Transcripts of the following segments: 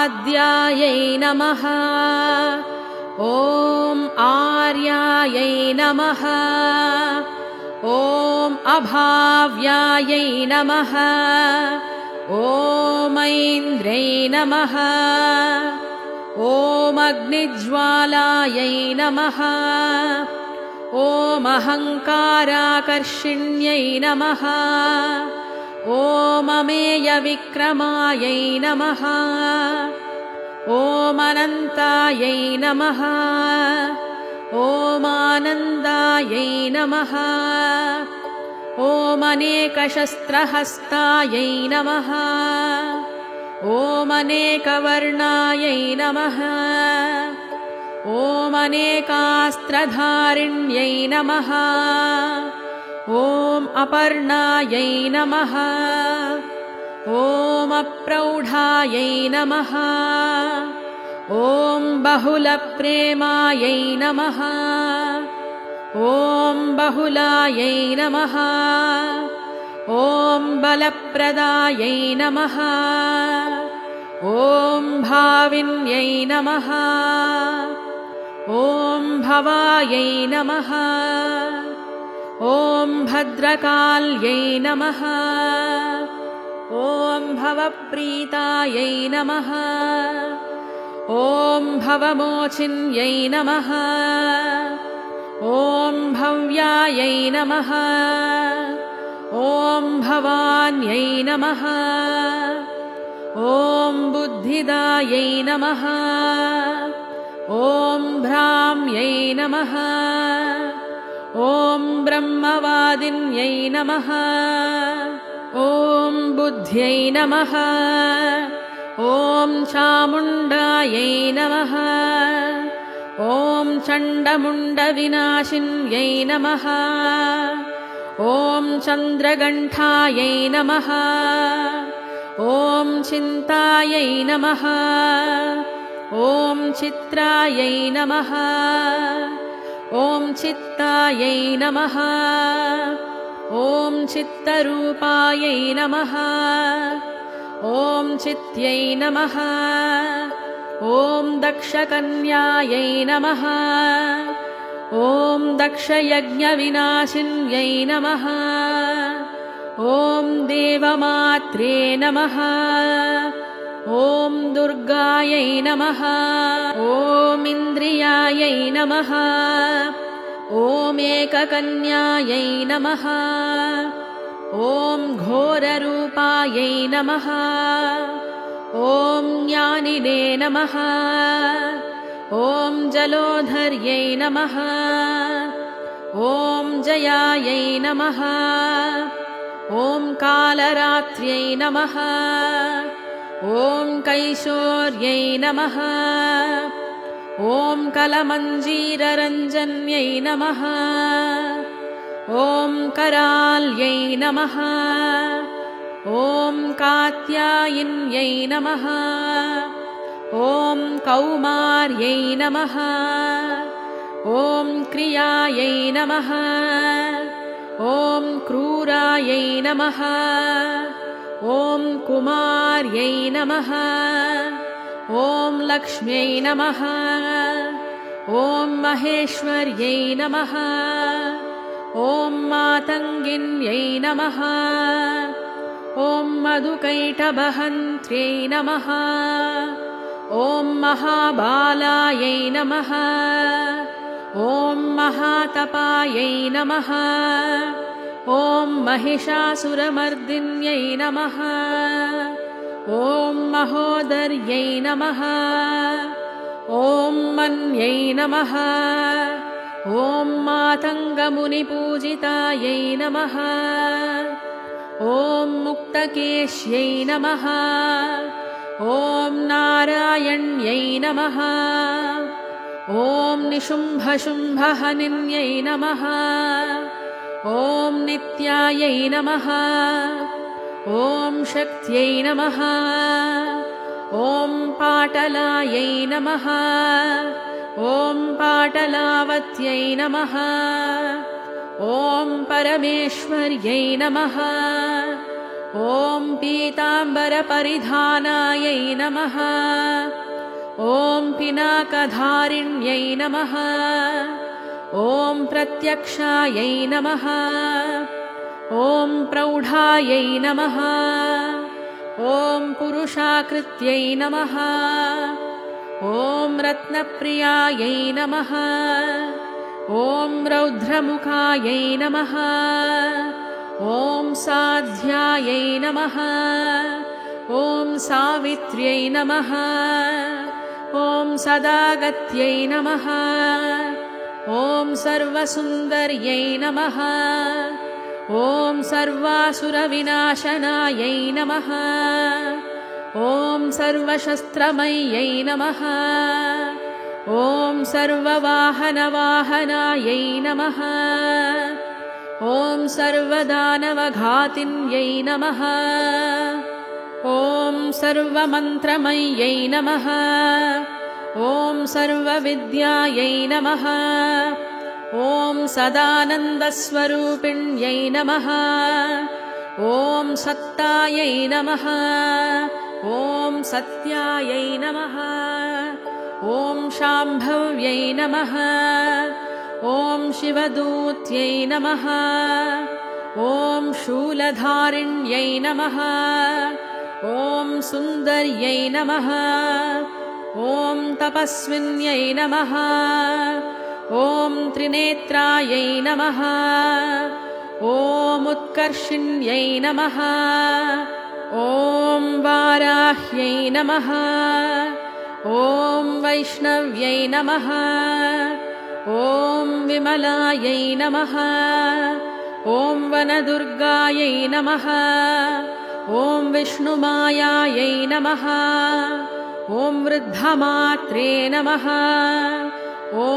आद्यायै नमः। ॐ आर्यायै नमः। ॐ अभाव्यायै नमः। ॐ ऐन्द्रै नमः। ॐ अग्निज्वालायै नमः। ॐ अहङ्काराकर्षिण्यै नमः। ॐ अमेयविक्रमायै नमः। ॐ अनन्तायै नमः। ॐ आनन्दायै नमः। ॐ अनेकशस्त्रहस्तायै नमः। ॐ अनेकवर्णायै नमः। ॐ अनेकास्त्रधारिण्यै नमः। ॐ अपर्णायै नमः। ॐ अप्रौढायै नमः। ॐ बहुलप्रेमायै नमः। ॐ बहुलायै नमः। ॐ बलप्रदायै नमः। ॐ भाविन्यै नमः। ॐ भवायै नमः। ॐ भद्रकाल्यै नमः। ॐ भवप्रीतायै नमः। ॐ भवमोचिन्यै नमः। ॐ भव्यायै नमः। ॐ भवान्यै नमः। ॐ बुद्धिदायै नमः। ॐ भ्राम्यै नमः। ॐ ब्रह्मवादिन्यै नमः। ॐ बुद्ध्यै नमः। ॐ चामुण्डायै नमः। ॐ चण्डमुण्डविनाशिन्यै नमः। ॐ चन्द्रगण्ठायै नमः। ॐ चिन्तायै नमः। ॐ चित्रायै नमः। ॐ चित्तायै नमः। ॐ चित्तरूपायै नमः। ॐ चित्यै नमः। ॐ दक्षकन्यायै नमः। ॐ दक्षयज्ञविनाशिन्यै नमः। ॐ देवमात्रे नमः। ॐ दुर्गायै नमः। ॐ इन्द्रियायै नमः। ॐ एककन्यायै नमः। ॐ घोररूपायै नमः। ॐ ज्ञानिने नमः। ॐ जलोधर्यै नमः। ॐ जयायै नमः। ॐ कालरात्र्यै नमः। ॐ कैशोर्यै नमः। ॐ कलमञ्जीररञ्जन्यै नमः। ॐ कराल्यै नमः। ॐ कात्यायिन्यै नमः। ॐ कौमार्यै नमः। ॐ क्रियायै नमः। ॐ क्रूरायै नमः। ॐ कुमार्यै नमः। ॐ लक्ष्म्यै नमः। ॐ महेश्वर्यै नमः। ॐ मातङ्गिन्यै नमः। ॐ मधुकैटभहन्त्र्यै नमः। ॐ महाबालायै नमः। ॐ महातपायै नमः। ॐ महिषासुरमर्दिन्यै नमः। ॐ महोदर्यै नमः। ॐ मन्यै नमः। ॐ मातङ्गमुनिपूजितायै नमः। ॐ मुक्तकेश्यै नमः। ॐ नारायण्यै नमः। ॐ निशुम्भशुम्भहनिन्यै नमः। ॐ नित्यायै नमः। ॐ शक्त्यै नमः। ॐ पाटलायै नमः। ॐ पाटलावत्यै नमः। ॐ परमेश्वर्यै नमः। ॐ पीताम्बरपरिधानायै नमः। ॐ पिनाकधारिण्यै नमः। ॐ प्रत्यक्षायै नमः। ॐ प्रौढायै नमः। ॐ पुरुषाकृत्यै नमः। ॐ रत्नप्रियायै नमः। ॐ रौद्रमुखायै नमः। ॐ साध्यायै नमः। ॐ सावित्र्यै नमः। ॐ सदागत्यै नमः। ॐ सर्वसुन्दर्यै नमः। ॐ सर्वासुरविनाशनायै नमः। ॐ सर्वशस्त्रमय्यै नमः। ॐ सर्ववाहनवाहनायै नमः। ॐ सर्वदानवघातिन्यै नमः। ॐ सर्वमन्त्रमय्यै नमः। ॐ सर्वविद्यायै नमः। ॐ सदानन्दस्वरूपिण्यै नमः। ॐ सत्तायै नमः। ॐ सत्यायै नमः। ॐ शाम्भव्यै नमः। ॐ शिवदूत्यै नमः। ॐ शूलधारिण्यै नमः। ॐ सुन्दर्यै नमः। ॐ तपस्विन्यै नमः। ॐ त्रिनेत्रायै नमः। ॐ उत्कर्षिण्यै नमः। ॐ वाराह्यै नमः। ॐ वैष्णव्यै नमः। ॐ विमलायै नमः। ॐ वनदुर्गायै नमः। ॐ विष्णुमायायै नमः। ॐ वृद्धमात्रे नमः। ॐ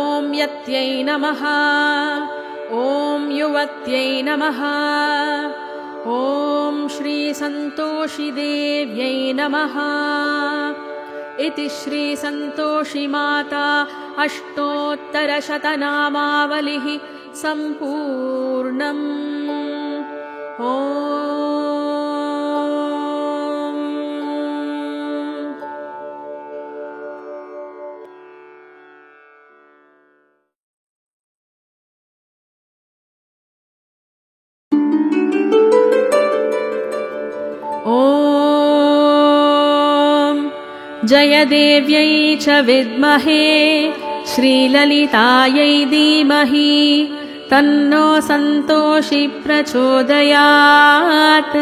यत्यै नमः। ॐ युवत्यै नमः। ॐ श्रीसन्तोषिदेव्यै नमः। इति श्रीसन्तोषिमाता अष्टोत्तरशतनामावलिः सम्पूर्णम्। ॐ जयदेव्यै च विद्महे श्रीललितायै धीमहि तन्नो सन्तोषी प्रचोदयात्।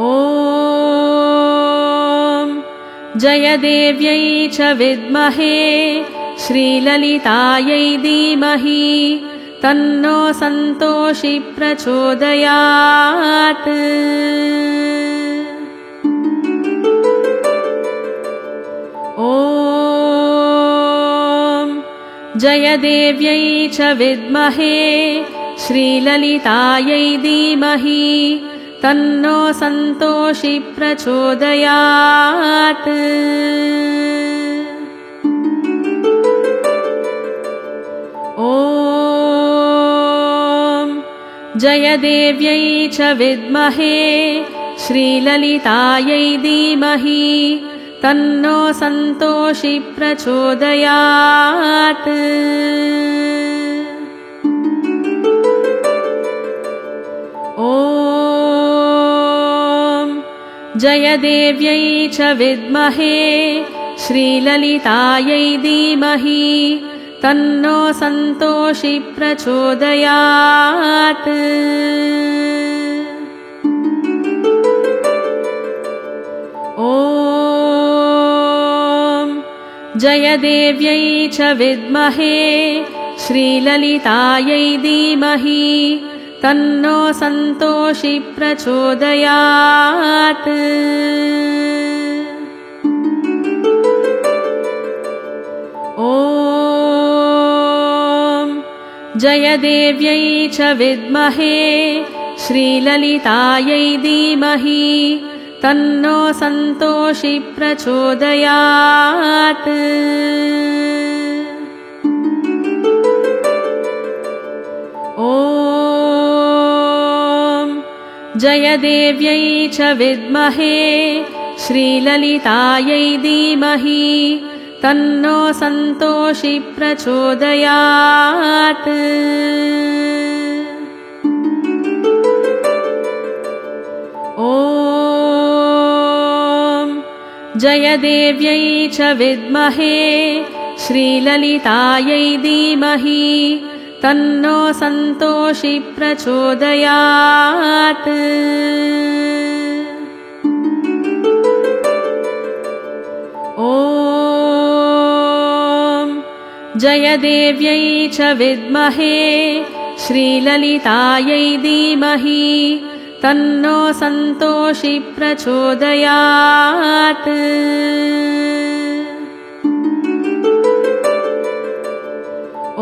ॐ जयदेव्यै च विद्महे श्रीललितायै धीमहि तन्नो सन्तोषी प्रचोदयात्। ॐ जयदेव्यै च विद्महे श्रीललितायै धीमहि तन्नो सन्तोषी प्रचोदयात्। ॐ जयदेव्यै च विद्महे श्रीललितायै धीमहि तन्नो सन्तोषी प्रचोदयात्। ॐ जयदेव्यै च विद्महे श्रीललितायै धीमहि तन्नो सन्तोषी प्रचोदयात्। ॐ जयदेव्यै च विद्महे श्रीललितायै धीमहि तन्नो सन्तोषी प्रचोदयात्। ॐ जयदेव्यै च विद्महे श्रीललितायै धीमहि तन्नो सन्तोषी प्रचोदयात्। ॐ ॐ जयदेव्यै च विद्महे श्रीललितायै धीमहि तन्नो सन्तोषी प्रचोदयात्। ॐ जयदेव्यै च विद्महे श्रीललितायै धीमहि तन्नो सन्तोषी प्रचोदयात्। ॐ जयदेव्यै च विद्महे श्रीललितायै धीमहि तन्नो सन्तोषी प्रचोदयात्। ॐ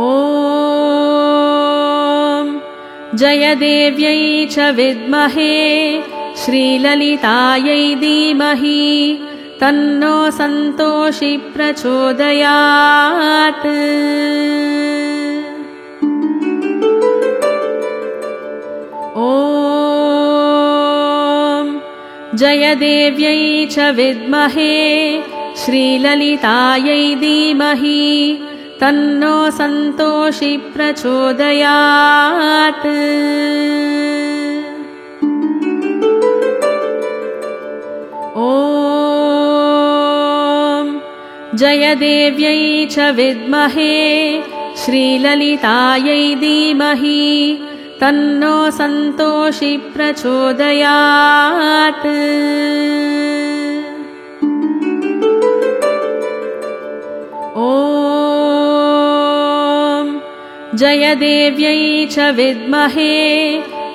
जयदेव्यै च विद्महे श्रीललितायै धीमहि तन्नो सन्तोषी प्रचोदयात्। ॐ जयदेव्यै च विद्महे श्रीललितायै धीमहि तन्नो सन्तोषी प्रचोदयात्। ॐ जयदेव्यै च विद्महे श्रीललितायै धीमहि तन्नो सन्तोषी प्रचोदयात्। ॐ जयदेव्यै च विद्महे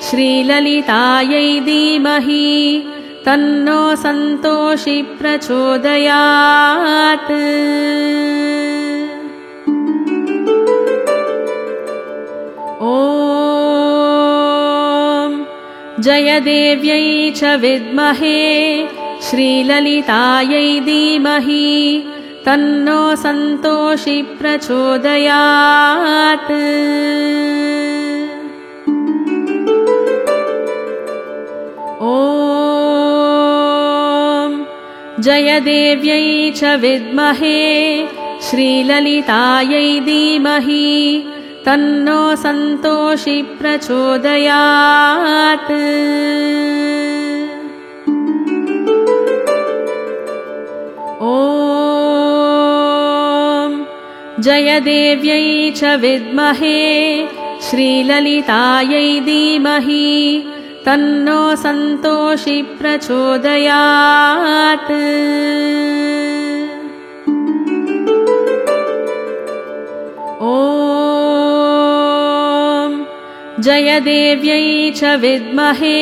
श्रीललितायै धीमहि तन्नो सन्तोषी प्रचोदयात्। ॐ जयदेव्यै च विद्महे श्रीललितायै धीमहि तन्नो सन्तोषी प्रचोदयात्। ॐ जयदेव्यै च विद्महे श्रीललितायै धीमहि तन्नो सन्तोषी प्रचोदयात्। ॐ जयदेव्यै च विद्महे श्रीललितायै धीमहि तन्नो सन्तोषी प्रचोदयात्। ॐ जयदेव्यै च विद्महे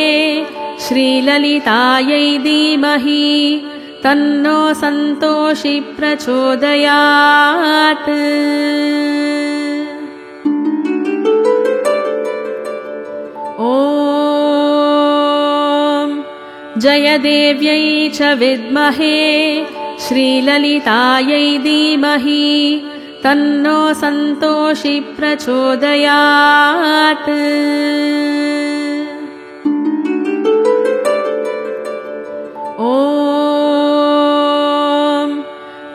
श्रीललितायै धीमहि तन्नो सन्तोषी प्रचोदयात्। ॐ जयदेव्यै च विद्महे श्रीललितायै धीमहि तन्नो सन्तोषी प्रचोदयात्। ॐ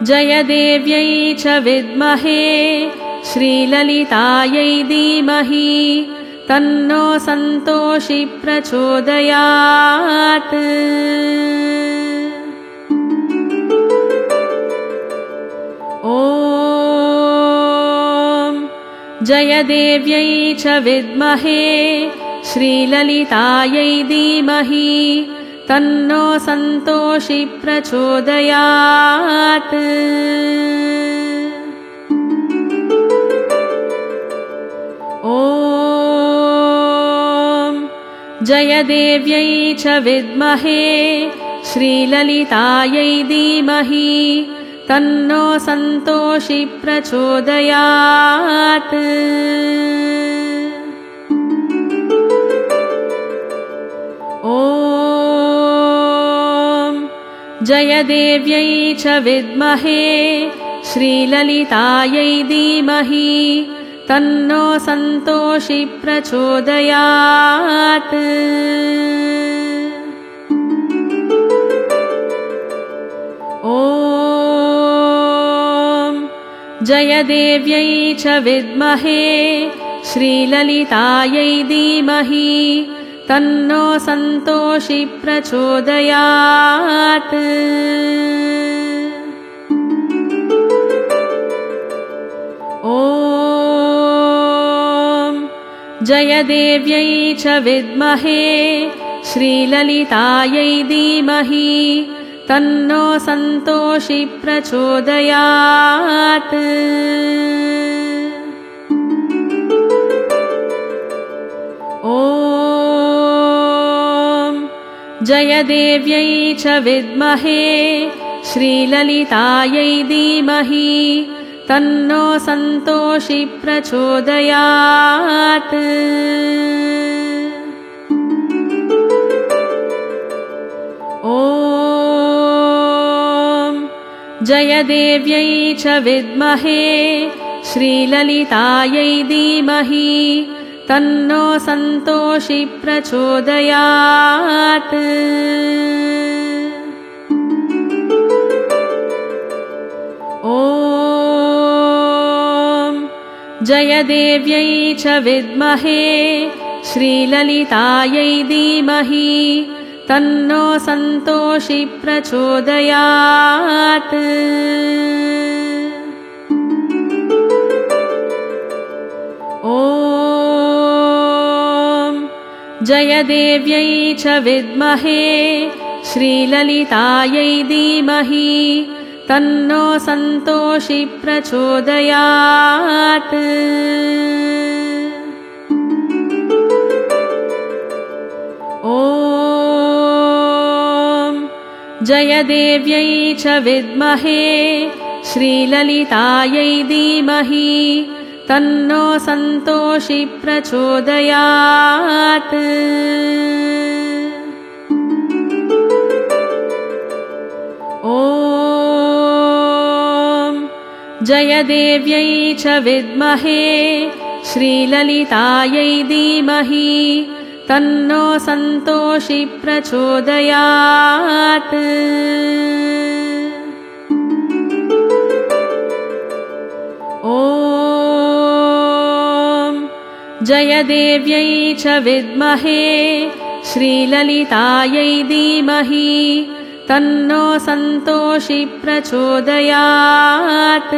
जयदेव्यै च विद्महे श्रीललितायै धीमहि तन्नो सन्तोषी प्रचोदयात्। ॐ जयदेव्यै च विद्महे श्रीललितायै धीमहि तन्नो सन्तोषी प्रचोदयात्। ॐ जयदेव्यै च विद्महे श्रीललितायै धीमहि तन्नो सन्तोषी प्रचोदयात्। ॐ जयदेव्यै च विद्महे श्रीललितायै धीमहि तन्नो सन्तोषी प्रचोदयात्। ॐ जयदेव्यै च विद्महे श्रीललितायै धीमहि तन्नो सन्तोषी प्रचोदयात्। ॐ जयदेव्यै च विद्महे श्रीललितायै धीमहि तन्नो सन्तोषी प्रचोदयात्। ॐ जयदेव्यै च विद्महे श्रीललितायै धीमहि तन्नो सन्तोषी प्रचोदयात्। ॐ जयदेव्यै च विद्महे श्रीललितायै धीमहि तन्नो सन्तोषी प्रचोदयात्। ॐ जयदेव्यै च विद्महे श्रीललितायै धीमहि तन्नो सन्तोषी प्रचोदयात्। ॐ जयदेव्यै च विद्महे श्रीललितायै धीमहि तन्नो सन्तोषी प्रचोदयात्। ॐ जयदेव्यै च विद्महे श्रीललितायै धीमहि तन्नो सन्तोषी प्रचोदयात्। ॐ जयदेव्यै च विद्महे श्रीललितायै धीमहि तन्नो सन्तोषी प्रचोदयात्। ॐ जयदेव्यै च विद्महे श्रीललितायै धीमहि तन्नो सन्तोषी प्रचोदयात्।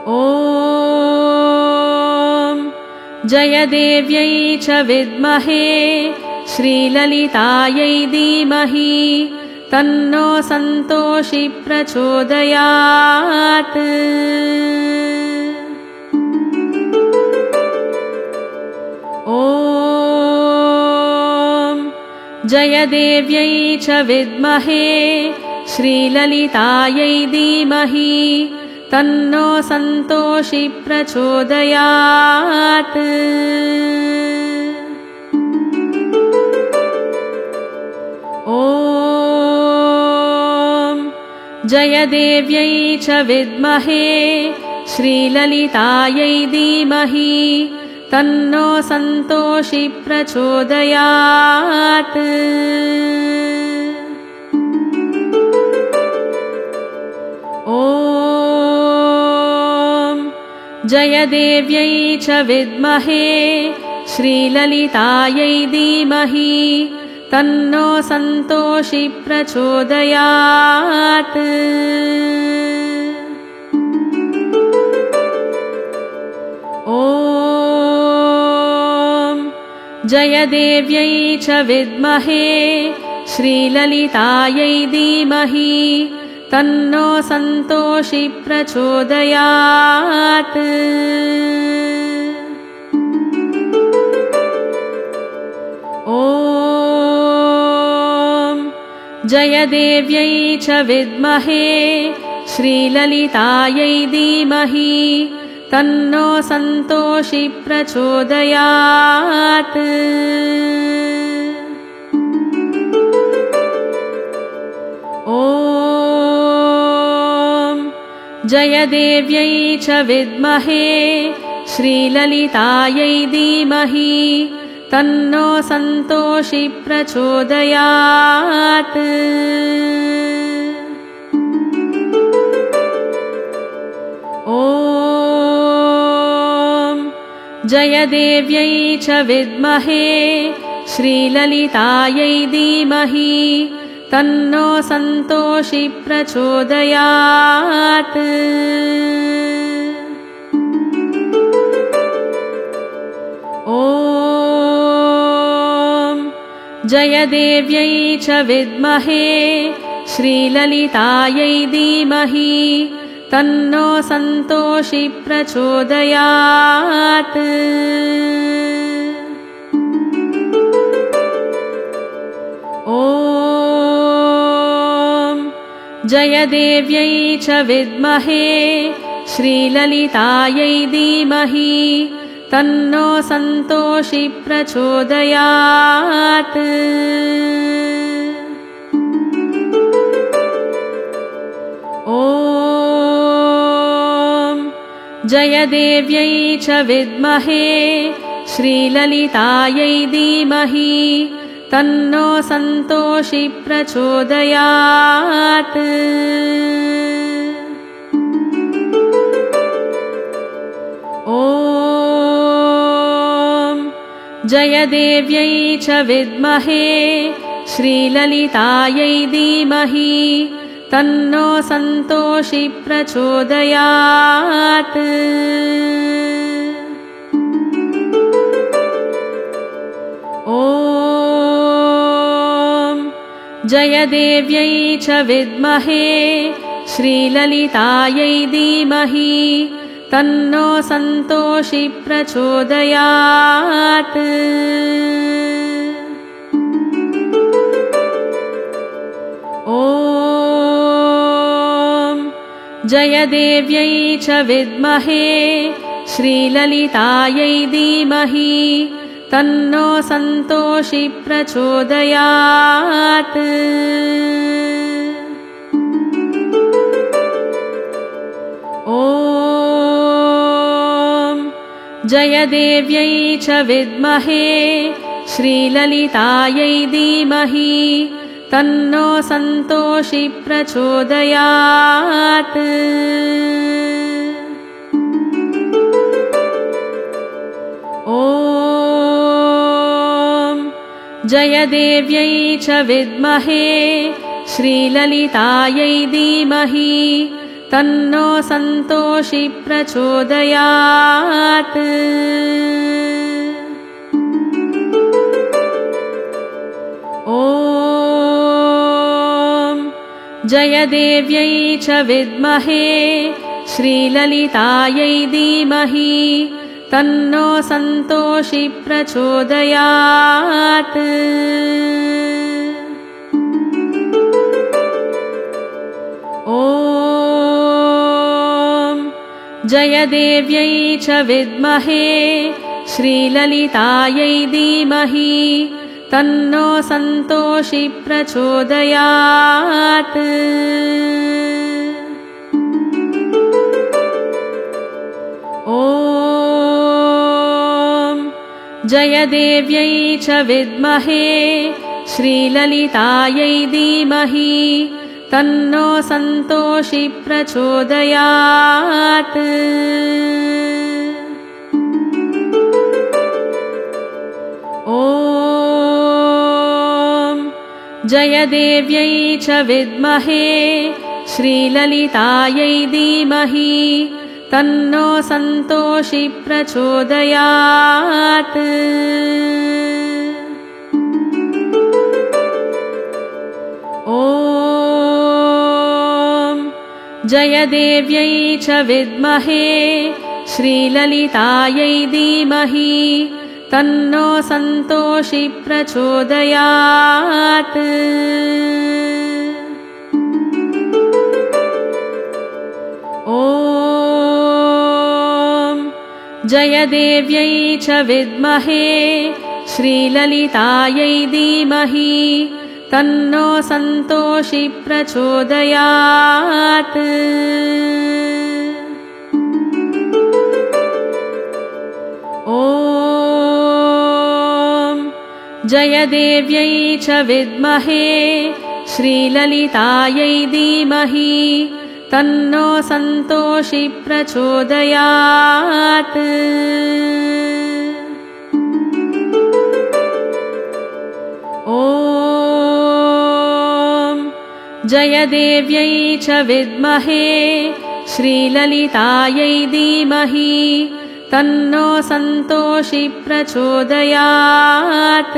ॐ जयदेव्यै च विद्महे श्रीललितायै धीमहि तन्नो सन्तोषी प्रचोदयात्। ॐ जयदेव्यै च विद्महे श्रीललितायै धीमहि तन्नो सन्तोषी प्रचोदयात्। ॐ जयदेव्यै च विद्महे श्रीललितायै धीमहि तन्नो सन्तोषी प्रचोदयात्। ॐ जयदेव्यै च विद्महे श्रीललितायै धीमहि तन्नो सन्तोषी प्रचोदयात्। ॐ जयदेव्यै च विद्महे श्रीललितायै धीमहि तन्नो सन्तोषी प्रचोदयात्। ॐ जयदेव्यै च विद्महे श्रीललितायै धीमहि तन्नो सन्तोषी प्रचोदयात्। ॐ जयदेव्यै च विद्महे श्रीललितायै धीमहि तन्नो सन्तोषी प्रचोदयात्। ॐ जयदेव्यै च विद्महे श्रीललितायै धीमहि तन्नो सन्तोषी प्रचोदयात्। ॐ जयदेव्यै च विद्महे श्रीललितायै धीमहि तन्नो सन्तोषी प्रचोदयात्। ॐ जयदेव्यै च विद्महे श्रीललितायै धीमहि तन्नो सन्तोषी प्रचोदयात्। ॐ जयदेव्यै च विद्महे श्रीललितायै धीमहि तन्नो सन्तोषी प्रचोदयात्। ॐ जयदेव्यै च विद्महे श्रीललितायै धीमहि तन्नो सन्तोषी प्रचोदयात्। ॐ जयदेव्यै च विद्महे श्रीललितायै धीमहि तन्नो सन्तोषी प्रचोदयात्। ॐ जयदेव्यै च विद्महे श्रीललितायै धीमहि तन्नो सन्तोषी प्रचोदयात्। ॐ जयदेव्यै च विद्महे श्रीललितायै धीमहि तन्नो सन्तोषी प्रचोदयात्। ॐ जयदेव्यै च विद्महे श्रीललितायै धीमहि तन्नो सन्तोषी प्रचोदयात्। ॐ जयदेव्यै च विद्महे श्रीललितायै धीमहि तन्नो सन्तोषी प्रचोदयात्। ॐ जयदेव्यै च विद्महे श्रीललितायै धीमहि तन्नो सन्तोषी प्रचोदयात्। ॐ जयदेव्यै च विद्महे श्रीललितायै धीमहि तन्नो सन्तोषी प्रचोदयात्। ॐ जयदेव्यै च विद्महे श्रीललितायै धीमहि तन्नो सन्तोषी प्रचोदयात्। ॐ जयदेव्यै च विद्महे श्रीललितायै धीमहि तन्नो सन्तोषी प्रचोदयात्। ॐ जयदेव्यै च विद्महे श्रीललितायै धीमहि तन्नो सन्तोषी प्रचोदयात्। ॐ जयदेव्यै च विद्महे श्रीललितायै धीमहि तन्नो सन्तोषी प्रचोदयात्। ॐ जयदेव्यै च विद्महे श्रीललितायै धीमहि तन्नो सन्तोषी प्रचोदयात्।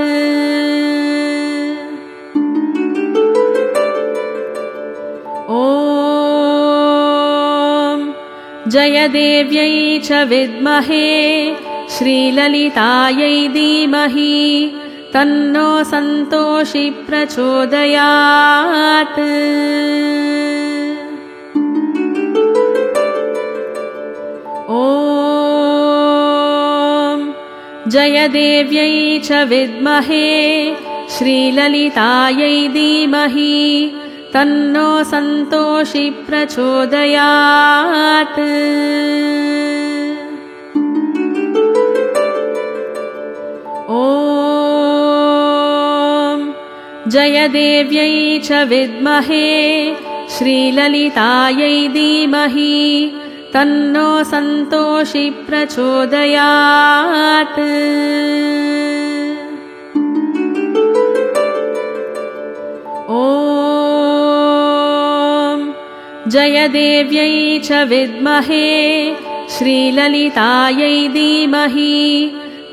ॐ जयदेव्यै च विद्महे श्रीललितायै धीमहि तन्नो सन्तोषी प्रचोदयात्। ॐ जयदेव्यै च विद्महे श्रीललितायै धीमहि तन्नो सन्तोषी प्रचोदयात्। ॐ जयदेव्यै च विद्महे श्रीललितायै धीमहि तन्नो सन्तोषी प्रचोदयात्। ॐ जयदेव्यै च विद्महे श्रीललितायै धीमहि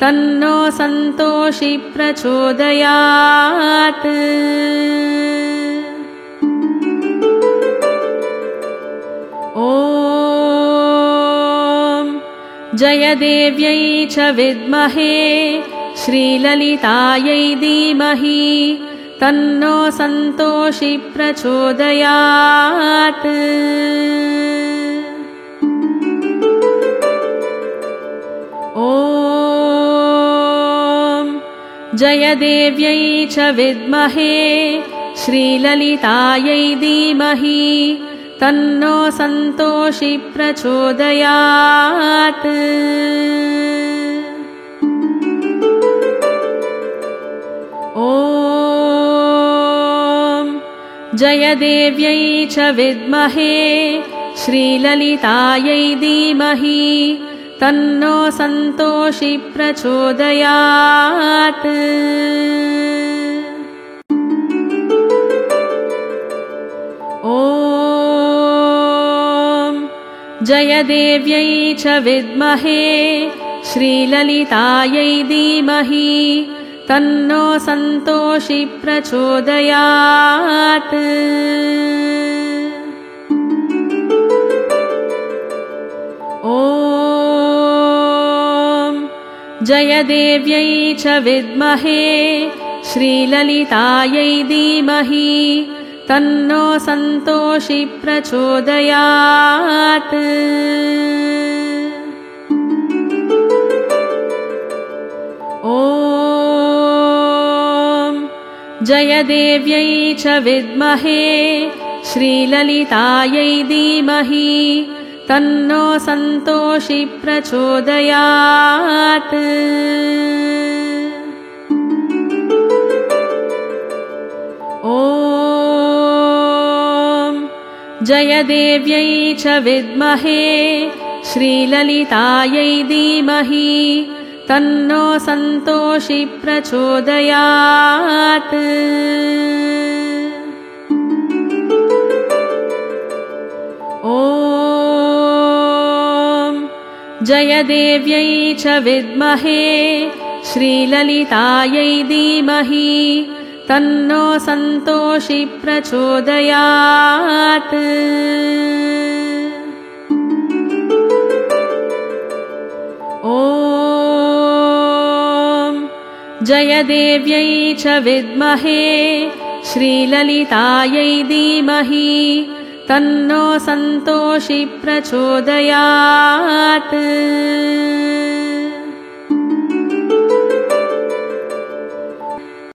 तन्नो सन्तोषी प्रचोदयात्। ॐ जयदेव्यै च विद्महे श्रीललितायै धीमहि तन्नो सन्तोषी प्रचोदयात्। ॐ जयदेव्यै च विद्महे श्रीललितायै धीमहि तन्नो सन्तोषी प्रचोदयात्। ॐ जयदेव्यै च विद्महे श्रीललितायै धीमहि तन्नो सन्तोषी प्रचोदयात्। ॐ जयदेव्यै च विद्महे श्रीललितायै धीमहि तन्नो सन्तोषी प्रचोदयात्। ॐ जयदेव्यै च विद्महे श्रीललितायै धीमहि तन्नो सन्तोषी प्रचोदयात्। ॐ जयदेव्यै च विद्महे श्रीललितायै धीमहि तन्नो सन्तोषी प्रचोदयात्। ॐ जयदेव्यै च विद्महे श्रीललितायै धीमहि तन्नो सन्तोषी प्रचोदयात्। ॐ जयदेव्यै च विद्महे श्रीललितायै धीमहि तन्नो सन्तोषी प्रचोदयात्। ॐ जयदेव्यै च विद्महे श्रीललितायै धीमहि तन्नो सन्तोषी प्रचोदयात्।